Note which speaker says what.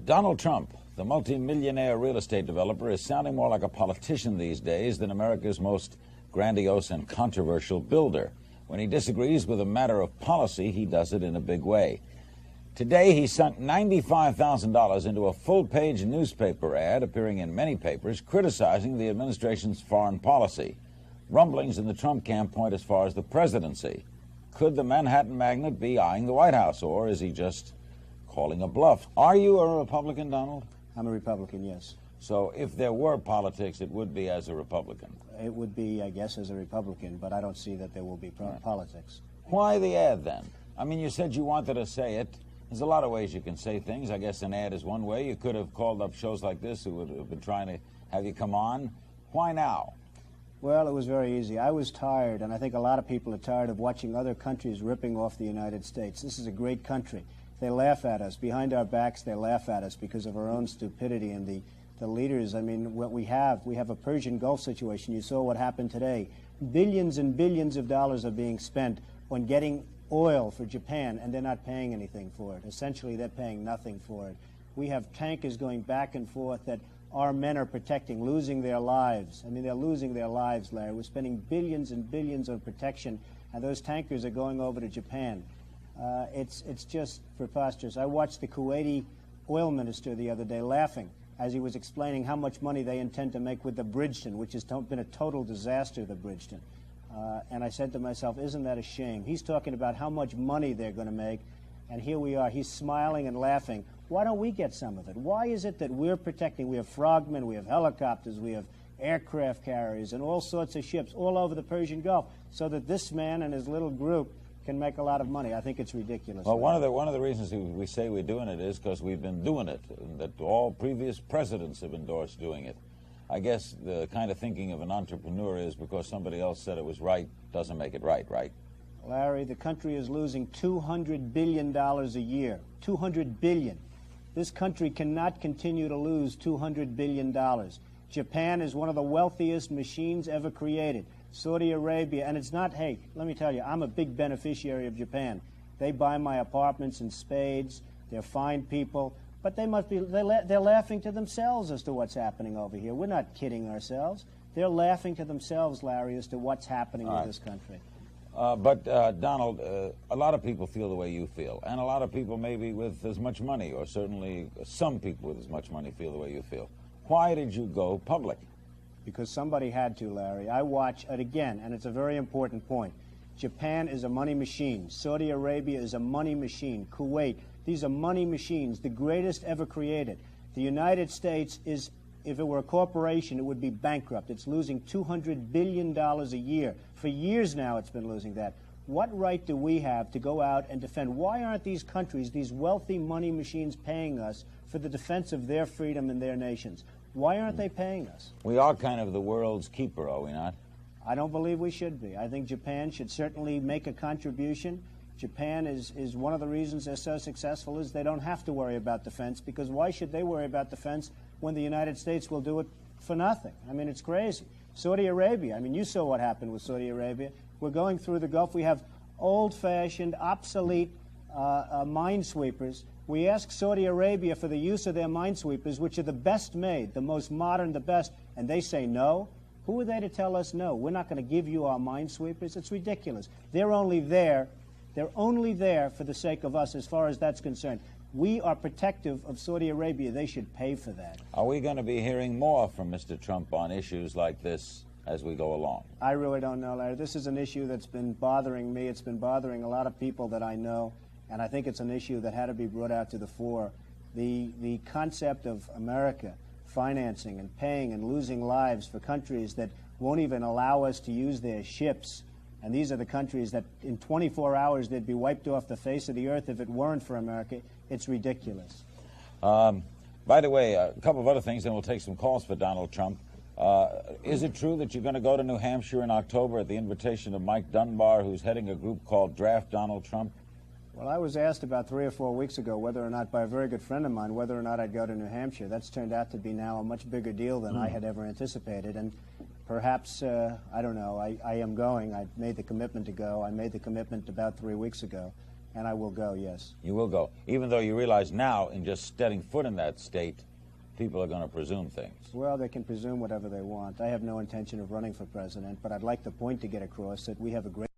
Speaker 1: Donald Trump, the multi-millionaire real estate developer, is sounding more like a politician these days than America's most grandiose and controversial builder. When he disagrees with a matter of policy, he does it in a big way. Today, he sunk $95,000 into a full-page newspaper ad appearing in many papers criticizing the administration's foreign policy. Rumblings in the Trump camp point as far as the presidency. Could the Manhattan magnate be eyeing the White House, or is he just calling a bluff? Are you a Republican, Donald?
Speaker 2: I'm a Republican, yes.
Speaker 1: So if there were politics, it would be as a Republican?
Speaker 2: It would be, I guess, as a Republican, but I don't see that there will be politics.
Speaker 1: Why the ad, then? I mean, you said you wanted to say it. There's a lot of ways you can say things. I guess an ad is one way. You could have called up shows like this who would have been trying to have you come on. Why now?
Speaker 2: Well, it was very easy. I was tired, and I think a lot of people are tired of watching other countries ripping off the United States. This is a great country. They laugh at us. Behind our backs, they laugh at us because of our own stupidity and the leaders. I mean, what we have a Persian Gulf situation. You saw what happened today. Billions and billions of dollars are being spent on getting oil for Japan, and they're not paying anything for it. Essentially, they're paying nothing for it. We have tankers going back and forth that our men are protecting, losing their lives. I mean, they're losing their lives, Larry. We're spending billions and billions on protection, and those tankers are going over to Japan. It's just preposterous. I watched the Kuwaiti oil minister the other day laughing as he was explaining how much money they intend to make with the Bridgeton, which has been a total disaster, the Bridgeton. And I said to myself, isn't that a shame? He's talking about how much money they're going to make, and here we are. He's smiling and laughing. Why don't we get some of it? Why is it that we're protecting? We have frogmen, we have helicopters, we have aircraft carriers, and all sorts of ships all over the Persian Gulf, so that this man and his little group can make a lot of money. I think it's ridiculous.
Speaker 1: Well, one of the reasons we say we're doing it is because we've been doing it, and that all previous presidents have endorsed doing it. I guess the kind of thinking of an entrepreneur is because somebody else said it was right doesn't make it right, right?
Speaker 2: Larry, the country is losing $200 billion a year. $200 billion. This country cannot continue to lose $200 billion. Japan is one of the wealthiest machines ever created. Saudi Arabia, and it's not, hey, let me tell you, I'm a big beneficiary of Japan. They buy my apartments in spades. They're fine people. But they must be, they're laughing to themselves as to what's happening over here. We're not kidding ourselves. They're laughing to themselves, Larry, as to what's happening with this country.
Speaker 1: But, Donald, a lot of people feel the way you feel, and a lot of people maybe with as much money, or certainly some people with as much money feel the way you feel. Why did you go public?
Speaker 2: Because somebody had to, Larry. I watch it again, and it's a very important point. Japan is a money machine. Saudi Arabia is a money machine. Kuwait, these are money machines, the greatest ever created. The United States is, if it were a corporation, it would be bankrupt. It's losing $200 billion a year. For years now it's been losing that. What right do we have to go out and defend? Why aren't these countries, these wealthy money machines, paying us for the defense of their freedom and their nations? Why aren't they paying us?
Speaker 1: We are kind of the world's keeper, are we not?
Speaker 2: I don't believe we should be. I think Japan should certainly make a contribution. Japan is one of the reasons they're so successful is they don't have to worry about defense, because why should they worry about defense when the United States will do it for nothing? I mean, it's crazy. Saudi Arabia, I mean, you saw what happened with Saudi Arabia. We're going through the Gulf. We have old-fashioned, obsolete minesweepers. We ask Saudi Arabia for the use of their minesweepers, which are the best made, the most modern, the best, and they say no. Who are they to tell us no? We're not going to give you our minesweepers. It's ridiculous. They're only there for the sake of us as far as that's concerned. We are protective of Saudi Arabia. They should pay for that.
Speaker 1: Are we going to be hearing more from Mr. Trump on issues like this as we go along?
Speaker 2: I really don't know, Larry. This is an issue that's been bothering me. It's been bothering a lot of people that I know, and I think it's an issue that had to be brought out to the fore. The concept of America financing and paying and losing lives for countries that won't even allow us to use their ships. And these are the countries that in 24 hours they'd be wiped off the face of the earth if it weren't for America. It's ridiculous.
Speaker 1: By the way, a couple of other things, then we'll take some calls for Donald Trump. Is it true that you're going to go to New Hampshire in October at the invitation of Mike Dunbar, who's heading a group called Draft Donald Trump?
Speaker 2: Well, I was asked about 3 or 4 weeks ago whether or not, by a very good friend of mine, whether or not I'd go to New Hampshire. That's turned out to be now a much bigger deal than I had ever anticipated. And perhaps, I don't know, I am going. I made the commitment to go. I made the commitment about 3 weeks ago. And I will go, yes.
Speaker 1: You will go, even though you realize now, in just stepping foot in that state, people are going to presume things.
Speaker 2: Well, they can presume whatever they want. I have no intention of running for president, but I'd like the point to get across that we have a great